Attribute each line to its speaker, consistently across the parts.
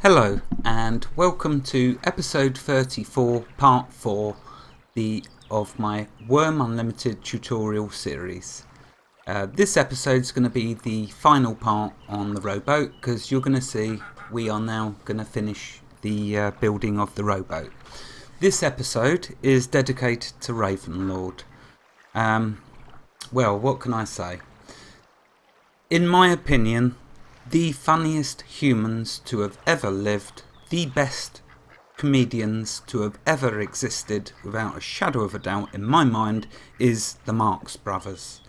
Speaker 1: Hello and welcome to episode 34 part 4 of my Wurm Unlimited tutorial series. This episode is going to be the final part on the rowboat, because you're going to see we are now going to finish the building of the rowboat. This episode is dedicated to Ravenlord. Well, what can I say? In my opinion, the funniest humans to have ever lived, the best comedians to have ever existed, without a shadow of a doubt in my mind, is the Marx Brothers.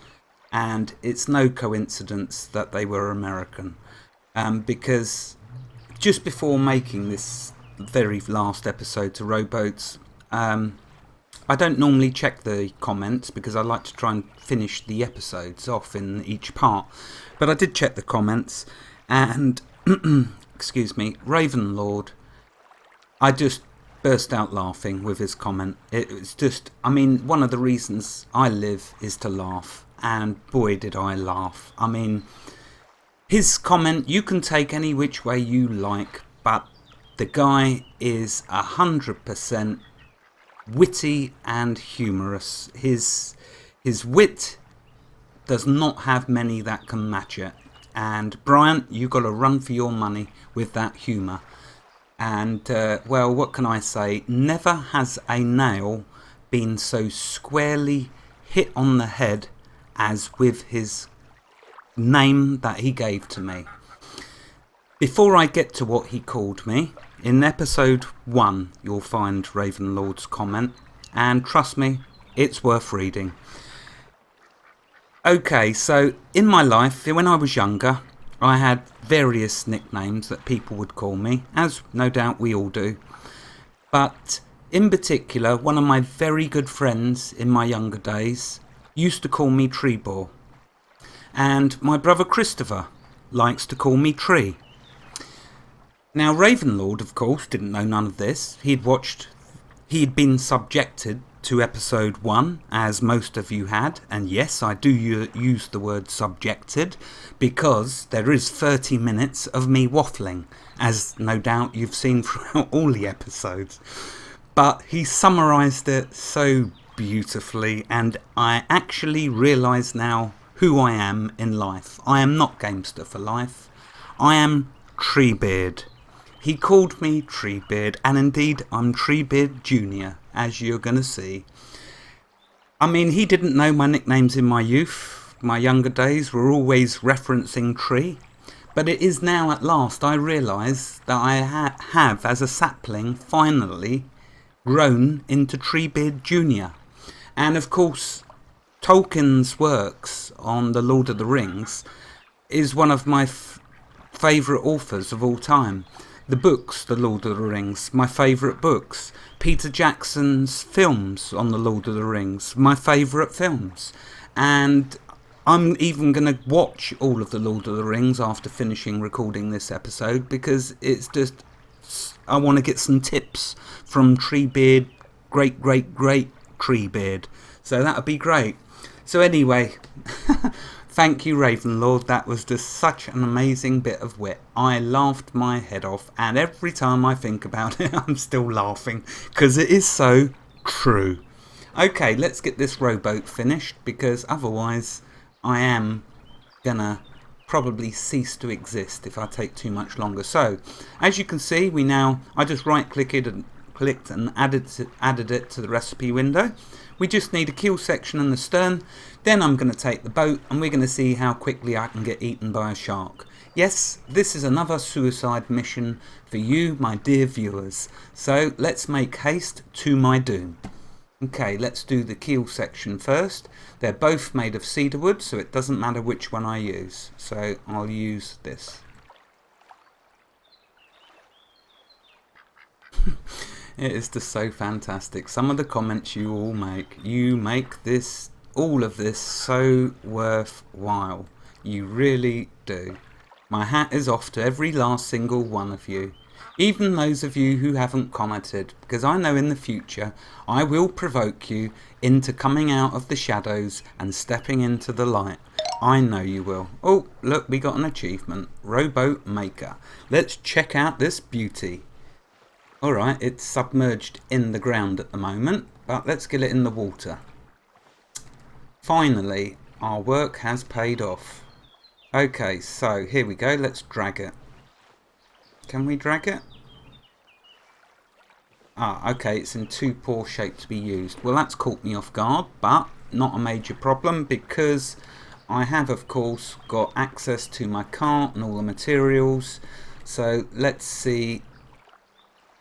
Speaker 1: And it's no coincidence that they were American, because just before making this very last episode to Rowboats, I don't normally check the comments because I like to try and finish the episodes off in each part, but I did check the comments. And, excuse me, Ravenlord, I just burst out laughing with his comment. It was just, I mean, one of the reasons I live is to laugh, and boy did I laugh. I mean, his comment, you can take any which way you like, but the guy is 100% witty and humorous. His wit does not have many that can match it. And Brian, you got to run for your money with that humour. And well, what can I say? Never has a nail been so squarely hit on the head as with his name that he gave to me. Before I get to what he called me, in episode 1 you'll find Ravenlord's comment, and trust me, it's worth reading. Okay, so in my life, when I was younger, I had various nicknames that people would call me, as no doubt we all do. But in particular, one of my very good friends in my younger days used to call me Treebor. And my brother Christopher likes to call me Tree. Now Ravenlord, of course, didn't know none of this. He'd been subjected to episode 1, as most of you had, and yes, I do use the word subjected, because there is 30 minutes of me waffling, as no doubt you've seen throughout all the episodes. But he summarised it so beautifully, and I actually realise now who I am in life. I am not Gamester for life. I am Treebeard. He called me Treebeard, and indeed I'm Treebeard Jr., as you're going to see. I mean, he didn't know my nicknames in my youth. My younger days were always referencing Tree. But it is now at last I realise that I have, as a sapling, finally grown into Treebeard Jr. And of course, Tolkien's works on The Lord of the Rings is one of my favourite authors of all time. The books, The Lord of the Rings, my favourite books. Peter Jackson's films on The Lord of the Rings, my favourite films. And I'm even going to watch all of The Lord of the Rings after finishing recording this episode, because it's just, I want to get some tips from Treebeard, great Treebeard. So that would be great. So anyway, thank you Ravenlord, that was just such an amazing bit of wit. I laughed my head off, and every time I think about it I'm still laughing, because it is so true. Okay, let's get this rowboat finished, because otherwise I am gonna probably cease to exist if I take too much longer. So, as you can see, I just right clicked and added it to the recipe window. We just need a keel section and the stern. Then I'm going to take the boat, and we're going to see how quickly I can get eaten by a shark. Yes, this is another suicide mission for you, my dear viewers. So let's make haste to my doom. Okay, let's do the keel section first. They're both made of cedar wood, so it doesn't matter which one I use. So I'll use this. It is just so fantastic. Some of the comments you all make, you make this, all of this, so worthwhile. You really do. My hat is off to every last single one of you. Even those of you who haven't commented, because I know in the future I will provoke you into coming out of the shadows and stepping into the light. I know you will. Oh, look, we got an achievement. Rowboat Maker. Let's check out this beauty. Alright, it's submerged in the ground at the moment, but let's get it in the water. Finally, our work has paid off. Okay, so here we go. Let's drag it. Can we drag it? Ah, okay, it's in too poor shape to be used. Well, that's caught me off guard, but not a major problem because I have, of course, got access to my cart and all the materials. So let's see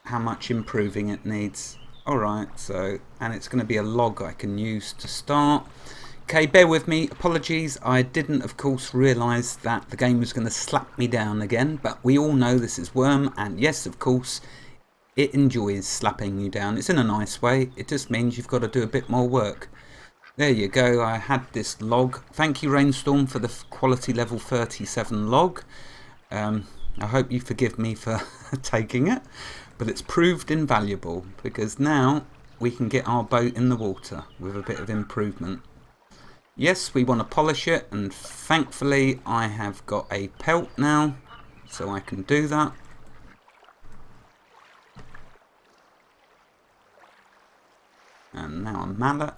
Speaker 1: how much improving it needs. Alright, so, and it's going to be a log I can use to start. Okay, bear with me. Apologies, I didn't, of course, realise that the game was going to slap me down again. But we all know this is Wurm, and yes, of course, it enjoys slapping you down. It's in a nice way. It just means you've got to do a bit more work. There you go. I had this log. Thank you, Rainstorm, for the quality level 37 log. I hope you forgive me for taking it. But it's proved invaluable because now we can get our boat in the water with a bit of improvement. Yes, we want to polish it, and thankfully I have got a pelt now, so I can do that. And now a mallet.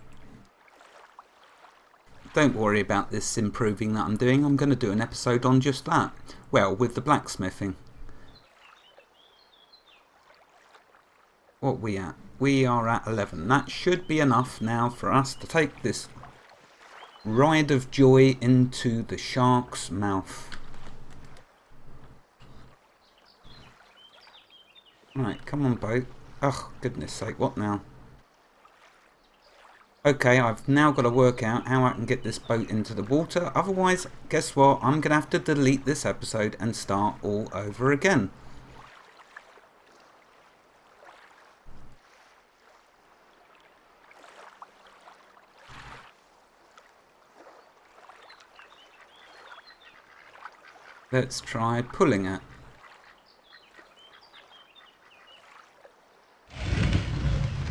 Speaker 1: Don't worry about this improving that I'm doing. I'm going to do an episode on just that. Well, with the blacksmithing. What are we at? We are at 11. That should be enough now for us to take this ride of joy into the shark's mouth. Right, come on, boat. Oh, goodness sake, what now? Okay, I've now got to work out how I can get this boat into the water. Otherwise, guess what? I'm going to have to delete this episode and start all over again. Let's try pulling it.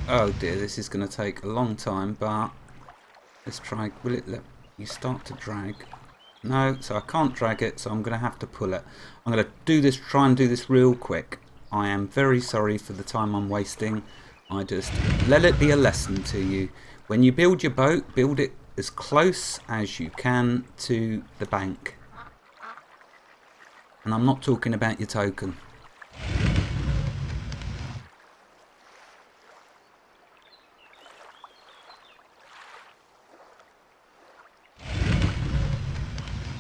Speaker 1: Oh dear, this is going to take a long time, but let's try. Will it let you start to drag? No, so I can't drag it, so I'm going to have to pull it. I'm going to do this, try and do this real quick. I am very sorry for the time I'm wasting. I just let it be a lesson to you. When you build your boat, build it as close as you can to the bank. And I'm not talking about your token.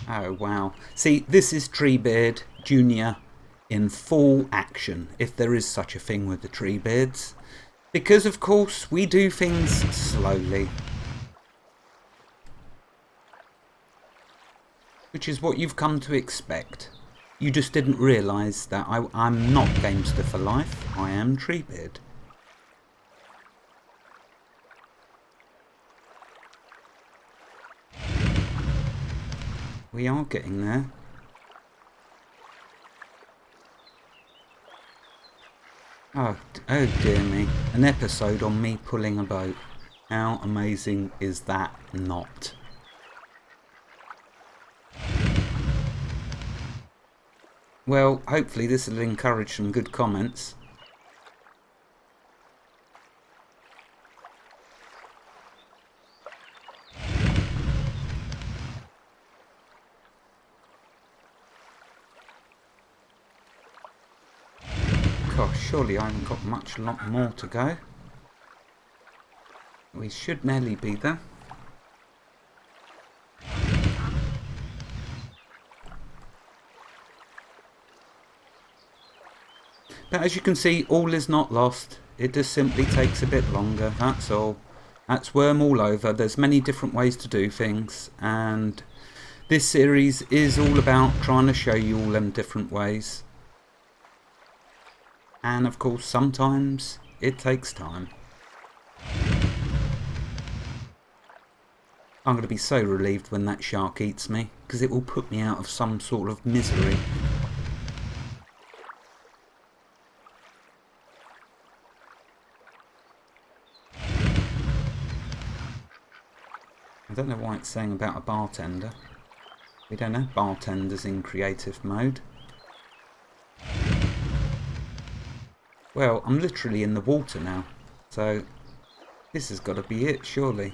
Speaker 1: Oh wow. See, this is Treebeard Jr. in full action, if there is such a thing with the Treebeards. Because of course we do things slowly. Which is what you've come to expect. You just didn't realise that I'm not Gamester for life, I am Treebeard. We are getting there. Oh dear me. An episode on me pulling a boat. How amazing is that not? Well, hopefully this will encourage some good comments. Gosh, surely I haven't got much lot more to go. We should nearly be there. But as you can see, all is not lost. It just simply takes a bit longer, that's all. That's Wurm all over. There's many different ways to do things, and this series is all about trying to show you all them different ways. And of course, sometimes it takes time. I'm going to be so relieved when that shark eats me, because it will put me out of some sort of misery. I don't know why it's saying about a bartender. We don't have bartenders in creative mode. Well, I'm literally in the water now, so this has got to be it, surely.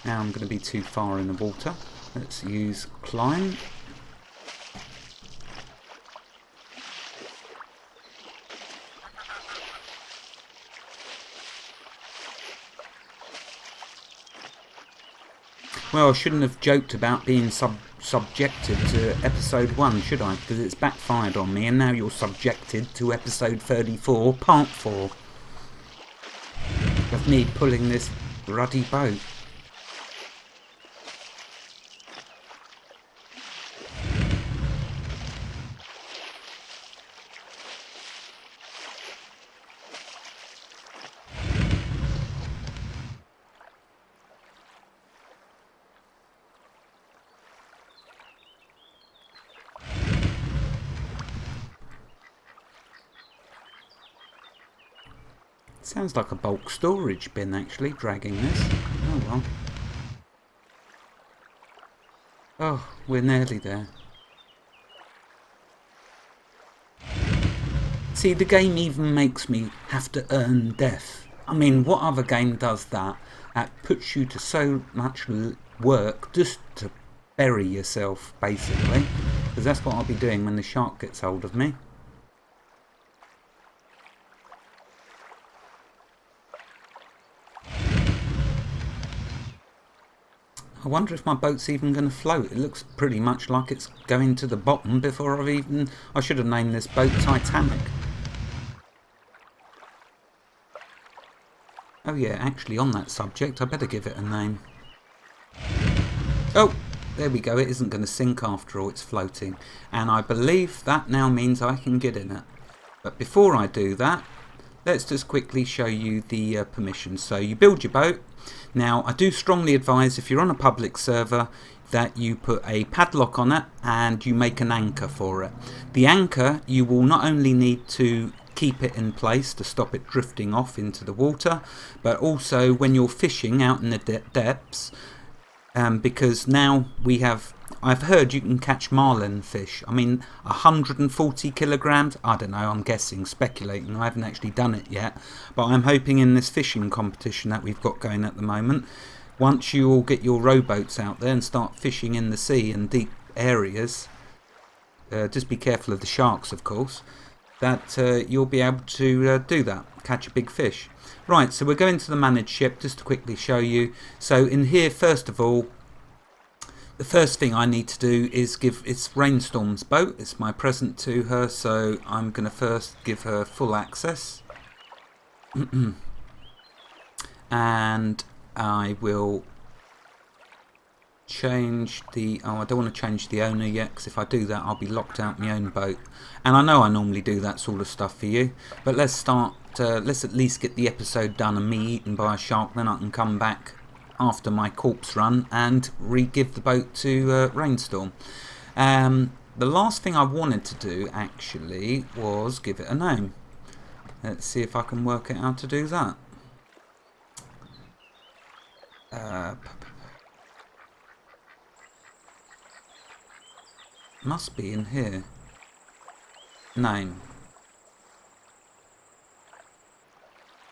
Speaker 1: Now I'm going to be too far in the water. Let's use climb. Well, I shouldn't have joked about being subjected to episode 1, should I? Because it's backfired on me, and now you're subjected to episode 34, part 4. Of me pulling this ruddy boat. Sounds like a bulk storage bin actually, dragging this. Oh well. Oh, we're nearly there. See, the game even makes me have to earn death. I mean, what other game does that? That puts you to so much work just to bury yourself, basically. Because that's what I'll be doing when the shark gets hold of me. I wonder if my boat's even going to float. It looks pretty much like it's going to the bottom before I've even... I should have named this boat Titanic. Oh yeah, actually on that subject, I better give it a name. Oh, there we go. It isn't going to sink after all. It's floating. And I believe that now means I can get in it. But before I do that, let's just quickly show you the permissions. So you build your boat. Now, I do strongly advise if you're on a public server that you put a padlock on it and you make an anchor for it. The anchor, you will not only need to keep it in place to stop it drifting off into the water, but also when you're fishing out in the depths, because now we have... I've heard you can catch marlin fish. I mean, 140 kilograms? I don't know, I'm guessing, speculating. I haven't actually done it yet. But I'm hoping in this fishing competition that we've got going at the moment, once you all get your rowboats out there and start fishing in the sea and deep areas, just be careful of the sharks, of course, that you'll be able to do that, catch a big fish. Right, so we're going to the managed ship just to quickly show you. So in here, first of all, the first thing I need to do is give... It's Rainstorm's boat. It's my present to her, so I'm going to first give her full access. And I will change the... Oh, I don't want to change the owner yet, because if I do that, I'll be locked out my own boat. And I know I normally do that sort of stuff for you, but let's start... let's at least get the episode done and me eaten by a shark, then I can come back after my corpse run and re-give the boat to Rainstorm. The last thing I wanted to do actually was give it a name. Let's see if I can work out how to do that. Must be in here. Name.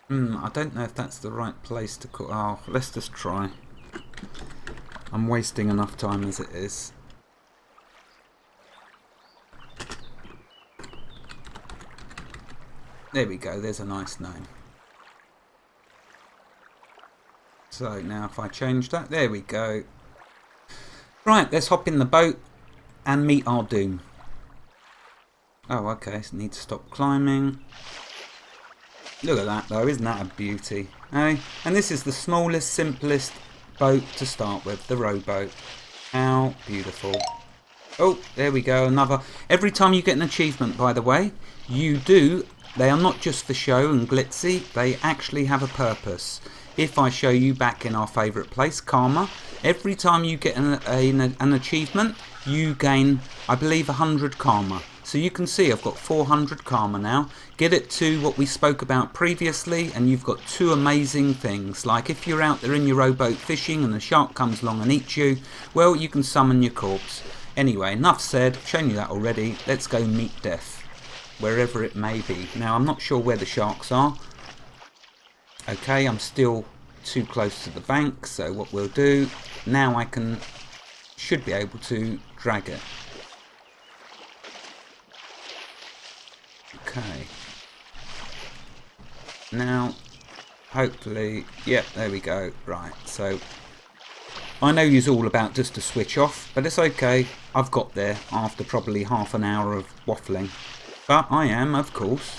Speaker 1: I don't know if that's the right place to call... Oh, let's just try. I'm wasting enough time as it is. There we go, there's a nice name. So now if I change that, there we go. Right, let's hop in the boat and meet our doom. Oh, okay, so need to stop climbing. Look at that though, isn't that a beauty? Eh? And this is the smallest, simplest boat to start with, the rowboat. How beautiful. Oh, there we go, another. Every time you get an achievement, by the way, you do, they are not just for show and glitzy, they actually have a purpose. If I show you back in our favourite place, Karma, every time you get an achievement, you gain, I believe, 100 karma. So you can see I've got 400 karma now. Get it to what we spoke about previously and you've got two amazing things. Like if you're out there in your rowboat fishing and a shark comes along and eats you, well, you can summon your corpse. Anyway, enough said. I've shown you that already. Let's go meet death, wherever it may be. Now, I'm not sure where the sharks are. Okay, I'm still too close to the bank, so what we'll do, now I should be able to drag it. Okay. Now, hopefully, yep, there we go. Right, so I know you's all about just to switch off, but it's okay. I've got there after probably half an hour of waffling. But I am, of course,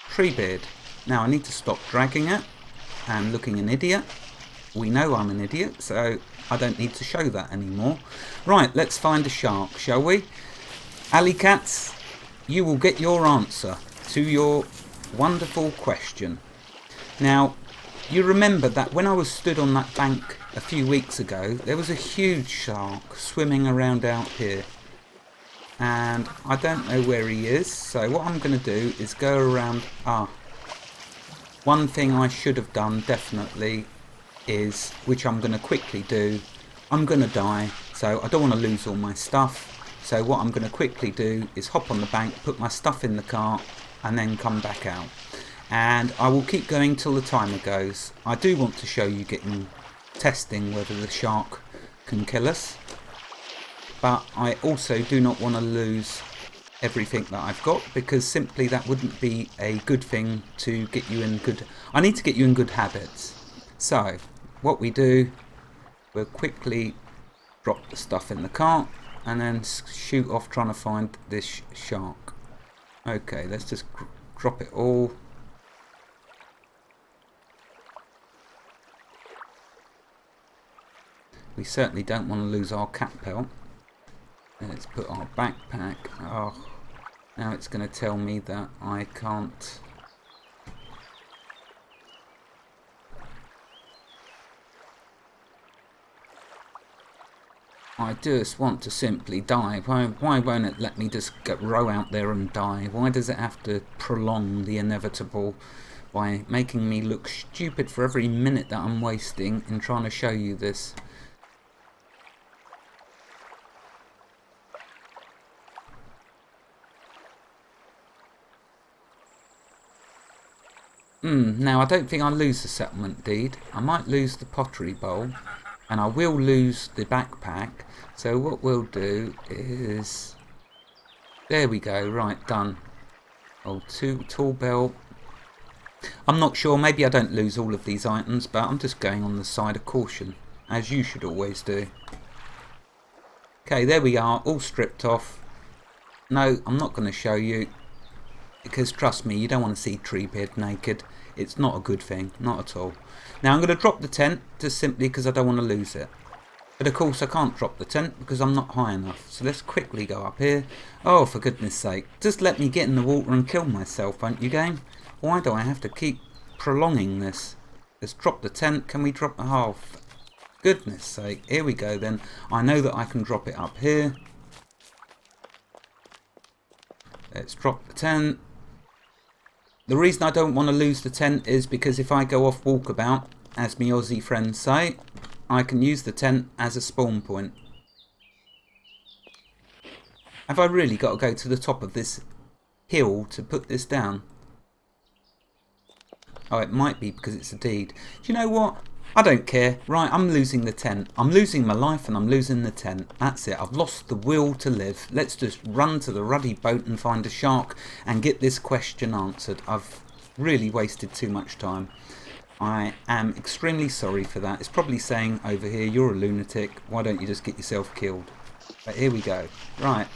Speaker 1: Treebeard. Now I need to stop dragging it and looking an idiot. We know I'm an idiot, so I don't need to show that anymore. Right, let's find a shark, shall we? AlleyKats, you will get your answer to your wonderful question. Now, you remember that when I was stood on that bank a few weeks ago, there was a huge shark swimming around out here. And I don't know where he is, so what I'm going to do is go around. One thing I should have done definitely is, which I'm going to quickly do, I'm going to die, so I don't want to lose all my stuff. So what I'm going to quickly do is hop on the bank, put my stuff in the cart, and then come back out. And I will keep going till the timer goes. I do want to show you testing whether the shark can kill us. But I also do not want to lose everything that I've got, because simply that wouldn't be a good thing to get you in good... I need to get you in good habits. So, what we do, we'll quickly drop the stuff in the cart and then shoot off trying to find this shark. Okay, let's just drop it all. We certainly don't want to lose our cat pelt. Let's put our backpack. Oh, now it's going to tell me that I can't. I just want to simply die. Why won't it let me just row out there and die? Why does it have to prolong the inevitable by making me look stupid for every minute that I'm wasting in trying to show you this? Now I don't think I'll lose the settlement deed. I might lose the pottery bowl, and I will lose the backpack. So what we'll do is, there we go, right, done. Oh, tool belt. I'm not sure, maybe I don't lose all of these items, but I'm just going on the side of caution, as you should always do. Okay, there we are, all stripped off. No, I'm not going to show you, because trust me, you don't want to see Treebeard naked. It's not a good thing, not at all. Now I'm going to drop the tent, just simply because I don't want to lose it. But of course I can't drop the tent because I'm not high enough. So let's quickly go up here. Oh, for goodness sake, just let me get in the water and kill myself, won't you, game? Why do I have to keep prolonging this? Let's drop the tent. Can we drop... Oh, for goodness sake. Here we go then. I know that I can drop it up here. Let's drop the tent. The reason I don't want to lose the tent is because if I go off walkabout, as me Aussie friends say, I can use the tent as a spawn point. Have I really got to go to the top of this hill to put this down? Oh, it might be because it's a deed. Do you know what? I don't care. Right, I'm losing the tent. I'm losing my life and I'm losing the tent. That's it. I've lost the will to live. Let's just run to the ruddy boat and find a shark and get this question answered. I've really wasted too much time. I am extremely sorry for that. It's probably saying over here, you're a lunatic. Why don't you just get yourself killed? But here we go. Right.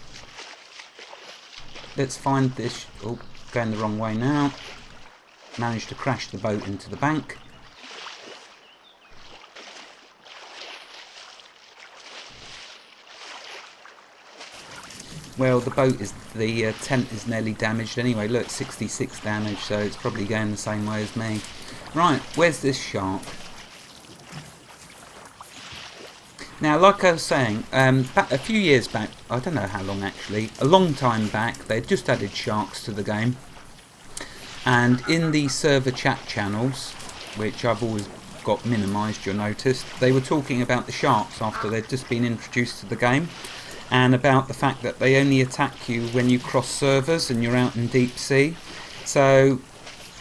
Speaker 1: Let's find this. Oh, going the wrong way now. Managed to crash the boat into the bank. Well, the tent is nearly damaged anyway. Look, 66 damage, so it's probably going the same way as me. Right, where's this shark? Now, like I was saying, back a few years back, I don't know how long actually, a long time back, they'd just added sharks to the game. And in the server chat channels, which I've always got minimised, you'll notice, they were talking about the sharks after they'd just been introduced to the game, and about the fact that they only attack you when you cross servers and you're out in deep sea. So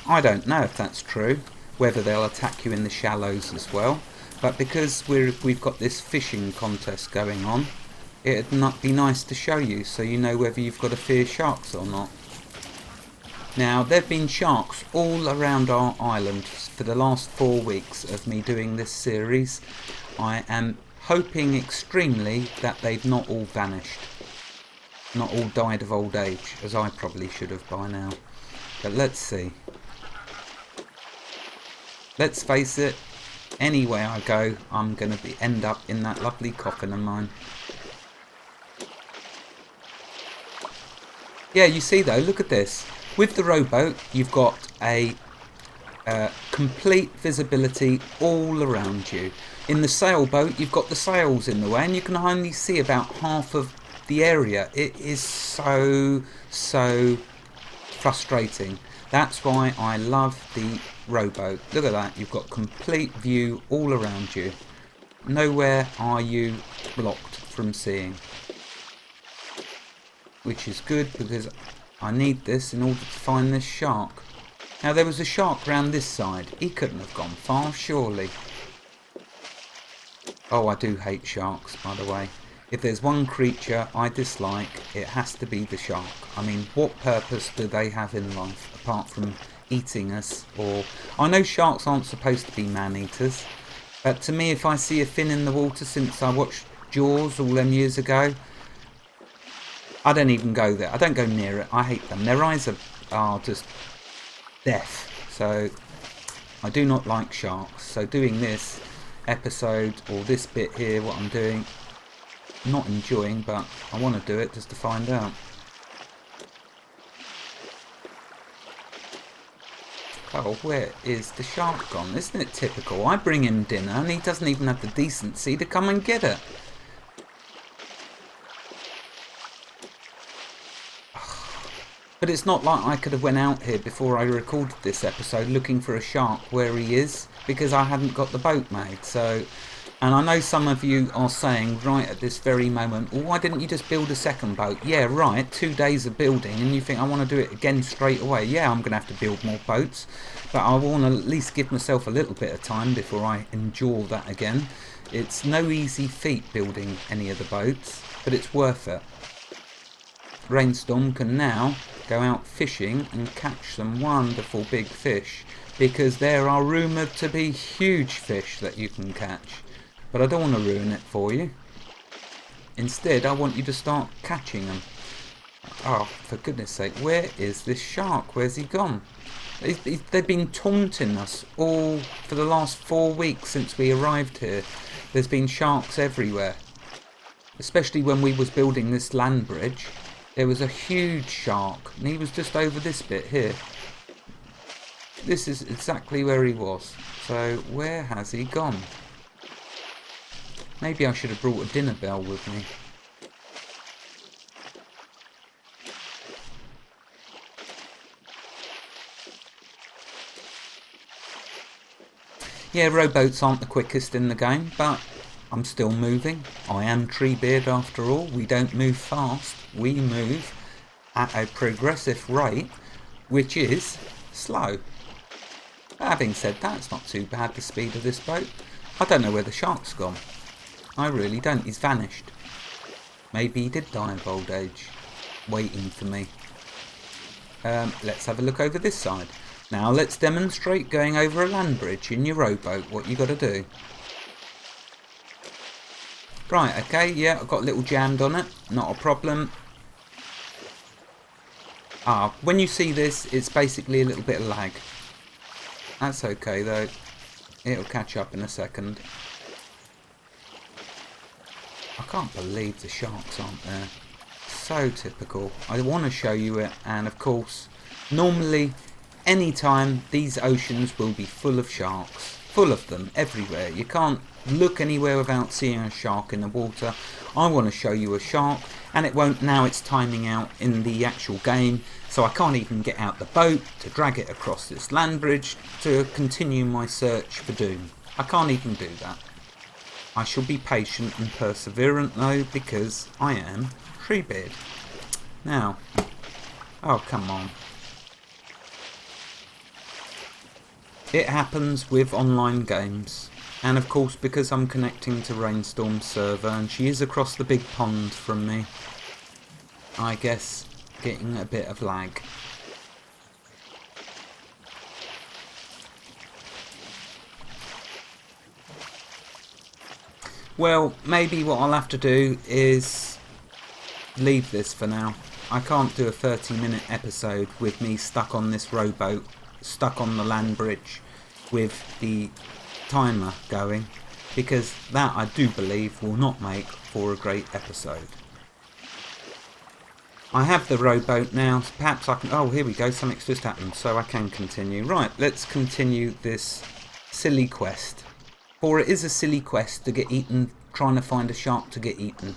Speaker 1: I don't know if that's true, whether they'll attack you in the shallows as well, but because we've got this fishing contest going on, it'd not be nice to show you so you know whether you've got to fear sharks or not. Now, there have been sharks all around our island for the last 4 weeks of me doing this series. I am hoping extremely that they've not all vanished. Not all died of old age, as I probably should have by now. But let's see. Let's face it, anywhere I go, I'm going to end up in that lovely coffin of mine. Yeah, you see though, look at this. With the rowboat, you've got a complete visibility all around you. In the sailboat, you've got the sails in the way, and you can only see about half of the area. It is so frustrating. That's why I love the rowboat. Look at that, you've got complete view all around you. Nowhere are you blocked from seeing. Which is good, because I need this in order to find this shark. Now, there was a shark round this side. He couldn't have gone far, surely. Oh, I do hate sharks, by the way. If there's one creature I dislike, it has to be the shark. I mean, what purpose do they have in life, apart from eating us? Or I know sharks aren't supposed to be man-eaters, but to me, if I see a fin in the water, since I watched Jaws all them years ago, I don't even go there. I don't go near it. I hate them. Their eyes are just death. So I do not like sharks. So doing this episode, or this bit here, what I'm doing, not enjoying, but I want to do it just to find out. Oh, where is the shark gone? Isn't it typical? I bring him dinner and he doesn't even have the decency to come and get it. But it's not like I could have went out here before I recorded this episode looking for a shark where he is, because I hadn't got the boat made. So, and I know some of you are saying right at this very moment, well, why didn't you just build a second boat? Yeah, right, 2 days of building, and you think I want to do it again straight away. Yeah, I'm going to have to build more boats, but I want to at least give myself a little bit of time before I endure that again. It's no easy feat building any of the boats, but it's worth it. Rainstorm can now go out fishing and catch some wonderful big fish, because there are rumoured to be huge fish that you can catch. But I don't want to ruin it for you. Instead, I want you to start catching them. Oh, for goodness sake, where is this shark? Where's he gone? They've been taunting us all for the last 4 weeks since we arrived here. There's been sharks everywhere. Especially when we was building this land bridge. There was a huge shark, and he was just over this bit here. This is exactly where he was. So, where has he gone? Maybe I should have brought a dinner bell with me. Yeah, rowboats aren't the quickest in the game, but I'm still moving. I am Treebeard after all. We don't move fast. We move at a progressive rate, which is slow. Having said that, it's not too bad, the speed of this boat. I don't know where the shark's gone. I really don't. He's vanished. Maybe he did die of old age, waiting for me. Let's have a look over this side. Now let's demonstrate going over a land bridge in your rowboat, what you got to do. Right, okay, yeah, I've got a little jammed on it, not a problem. When you see this, it's basically a little bit of lag. That's okay though, it'll catch up in a second. I can't believe the sharks aren't there. So typical. I want to show you it, and of course, normally, anytime these oceans will be full of sharks. full of them everywhere. You can't look anywhere without seeing a shark in the water. I want to show you a shark, and it won't, now it's timing out in the actual game, so I can't even get out the boat to drag it across this land bridge to continue my search for Doom. I can't even do that. I shall be patient and perseverant though, because I am Treebeard. Now, oh come on. It happens with online games, and of course because I'm connecting to Rainstorm's server and she is across the big pond from me, I guess getting a bit of lag. Well, maybe what I'll have to do is leave this for now. I can't do a 30-minute episode with me stuck on this rowboat, stuck on the land bridge with the timer going, because that I do believe will not make for a great episode. I have the rowboat now, so perhaps I can, oh here we go, something's just happened, so I can continue. Right, let's continue this silly quest. For it is a silly quest to get eaten, trying to find a shark to get eaten.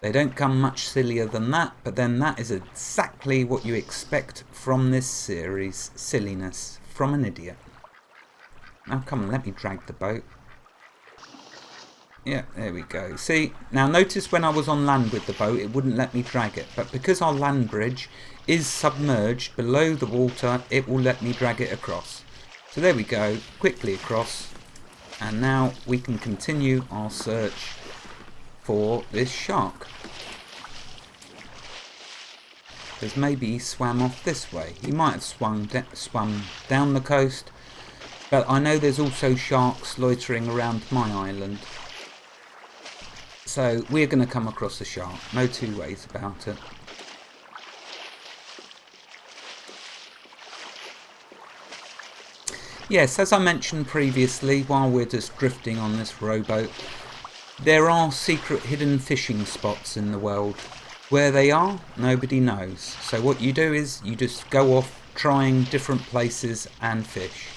Speaker 1: They don't come much sillier than that, but then that is exactly what you expect from this series. Silliness from an idiot. Now come on, let me drag the boat. Yeah, there we go. See, now notice when I was on land with the boat, it wouldn't let me drag it. But because our land bridge is submerged below the water, it will let me drag it across. So there we go, quickly across. And now we can continue our search for this shark. Because maybe he swam off this way. He might have swum down the coast. But I know there's also sharks loitering around my island. So we're going to come across a shark. No two ways about it. Yes, as I mentioned previously, while we're just drifting on this rowboat, there are secret hidden fishing spots in the world. Where they are, nobody knows. So what you do is you just go off trying different places and fish.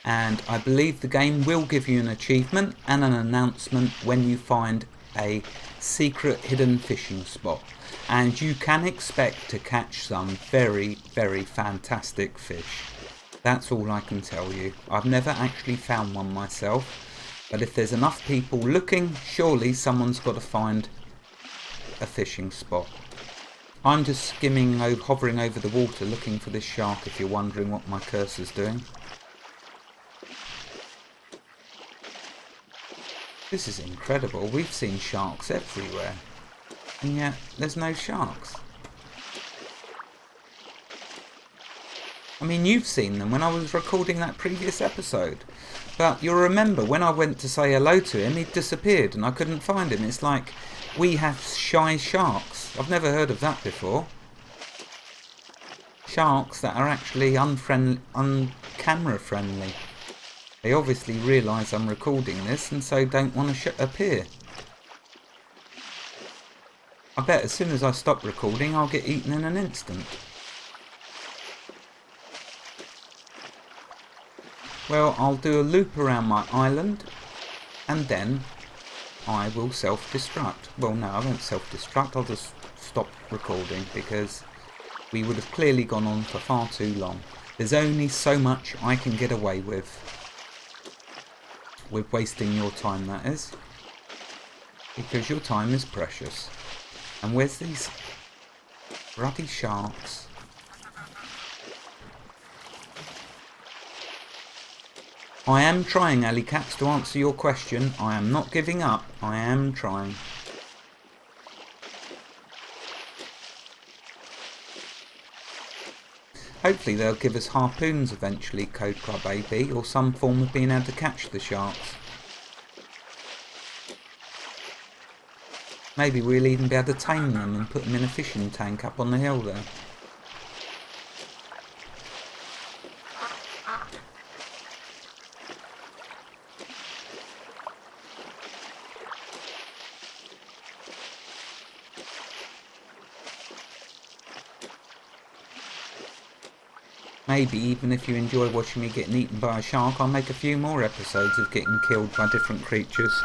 Speaker 1: And I believe the game will give you an achievement and an announcement when you find a secret hidden fishing spot. And you can expect to catch some very, very fantastic fish. That's all I can tell you. I've never actually found one myself, but if there's enough people looking, surely someone's got to find a fishing spot. I'm just skimming, hovering over the water looking for this shark, if you're wondering what my cursor's doing. This is incredible. We've seen sharks everywhere, and yet there's no sharks. I mean, you've seen them when I was recording that previous episode. But you'll remember when I went to say hello to him, he'd disappeared and I couldn't find him. It's like we have shy sharks. I've never heard of that before. Sharks that are actually un-camera friendly. They obviously realise I'm recording this and so don't want to appear. I bet as soon as I stop recording, I'll get eaten in an instant. Well, I'll do a loop around my island and then I will self-destruct. Well, no, I won't self-destruct. I'll just stop recording because we would have clearly gone on for far too long. There's only so much I can get away with wasting your time, that is. Because your time is precious. And where's these bloody sharks? I am trying, AlleyKats, to answer your question. I am not giving up. I am trying. Hopefully they'll give us harpoons eventually, Code Crybaby, or some form of being able to catch the sharks. Maybe we'll even be able to tame them and put them in a fishing tank up on the hill there. maybe even if you enjoy watching me getting eaten by a shark, I'll make a few more episodes of getting killed by different creatures.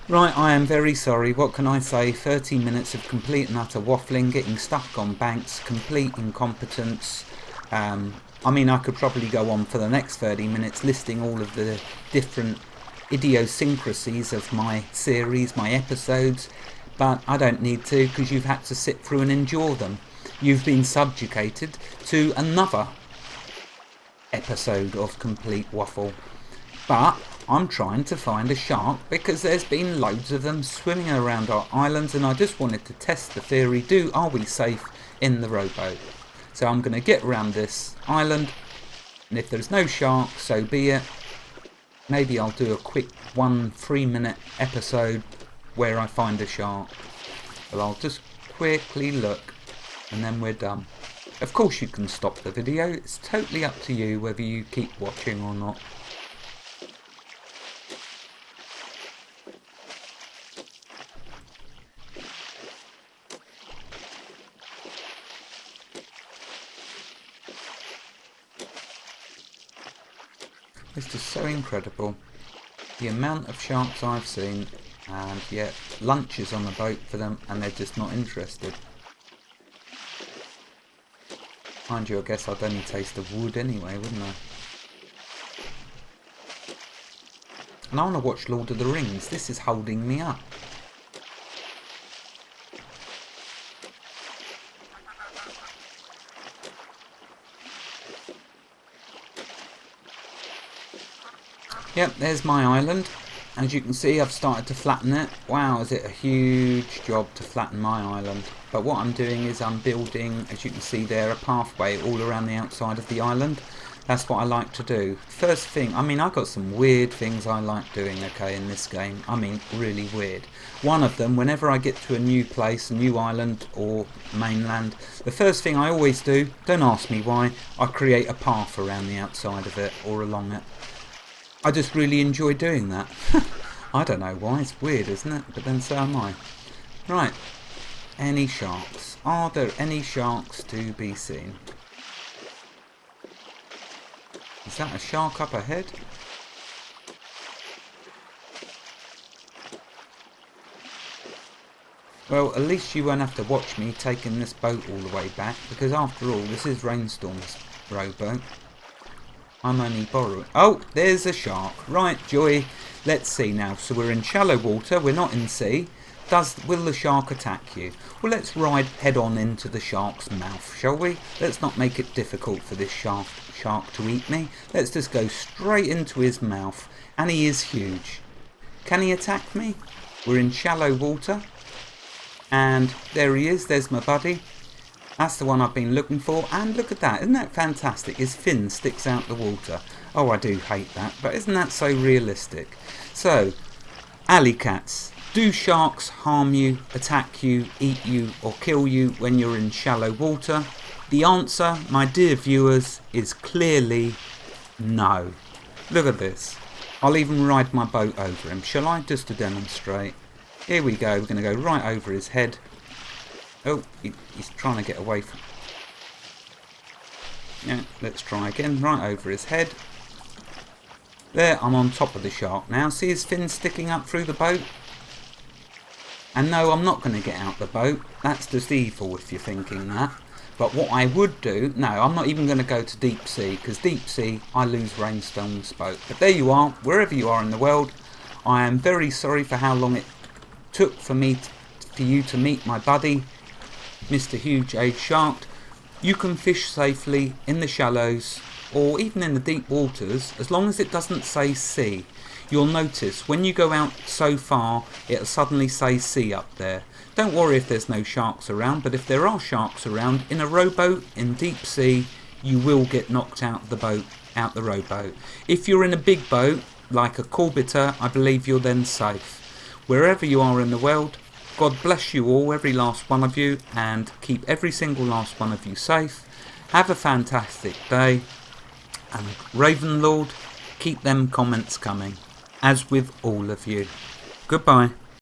Speaker 1: Right, I am very sorry, what can I say? 30 minutes of complete and utter waffling, getting stuck on banks, complete incompetence. I mean, I could probably go on for the next 30 minutes listing all of the different idiosyncrasies of my series, my episodes, but I don't need to, because you've had to sit through and endure them. You've been subjugated to another episode of complete waffle. But I'm trying to find a shark because there's been loads of them swimming around our islands, and I just wanted to test the theory, are we safe in the rowboat? So I'm going to get around this island, and if there's no shark, so be it. Maybe I'll do a quick 1-3 minute episode where I find a shark. But I'll just quickly look, and then we're done. Of course you can stop the video, it's totally up to you whether you keep watching or not. It's just so incredible, the amount of sharks I've seen, and yet lunch is on the boat for them and they're just not interested. Mind you, I guess I'd only taste the wood anyway, wouldn't I? And I want to watch Lord of the Rings, this is holding me up. Yep, there's my island. As you can see, I've started to flatten it. Wow, is it a huge job to flatten my island. But what I'm doing is I'm building, as you can see there, a pathway all around the outside of the island. That's what I like to do. First thing, I mean, I've got some weird things I like doing, okay, in this game. I mean, really weird. One of them, whenever I get to a new place, a new island or mainland, the first thing I always do, don't ask me why, I create a path around the outside of it or along it. I just really enjoy doing that. I don't know why, it's weird, isn't it? But then so am I. Right, any sharks? Are there any sharks to be seen? Is that a shark up ahead? Well, at least you won't have to watch me taking this boat all the way back, because after all, this is Rainstorm's rowboat. I'm only borrowing. Oh, there's a shark. Right, Joy. Let's see now. So we're in shallow water. We're not in sea. Will the shark attack you? Well, let's ride head on into the shark's mouth, shall we? Let's not make it difficult for this shark to eat me. Let's just go straight into his mouth. And he is huge. Can he attack me? We're in shallow water. And there he is. There's my buddy. That's the one I've been looking for, and look at that, isn't that fantastic? His fin sticks out the water. Oh, I do hate that, but isn't that so realistic? So, AlleyKats, do sharks harm you, attack you, eat you, or kill you when you're in shallow water? The answer, my dear viewers, is clearly no. Look at this. I'll even ride my boat over him. Shall I, just to demonstrate? Here we go, we're going to go right over his head. Oh, he's trying to get away from... Yeah, let's try again. Right over his head. There, I'm on top of the shark now. See his fin sticking up through the boat? And no, I'm not going to get out the boat. That's just evil if you're thinking that. But what I would do... No, I'm not even going to go to deep sea, because deep sea, I lose Rainstorm's boat. But there you are, wherever you are in the world. I am very sorry for how long it took for you to meet my buddy, Mr. Huge Age Shark. You can fish safely in the shallows or even in the deep waters as long as it doesn't say sea. You'll notice when you go out so far it'll suddenly say sea up there. Don't worry if there's no sharks around, but if there are sharks around in a rowboat in deep sea, you will get knocked out of the boat, out the rowboat. If you're in a big boat like a Corbiter, I believe you're then safe. Wherever you are in the world, God bless you all, every last one of you, and keep every single last one of you safe. Have a fantastic day, and Raven Lord, keep them comments coming, as with all of you. Goodbye.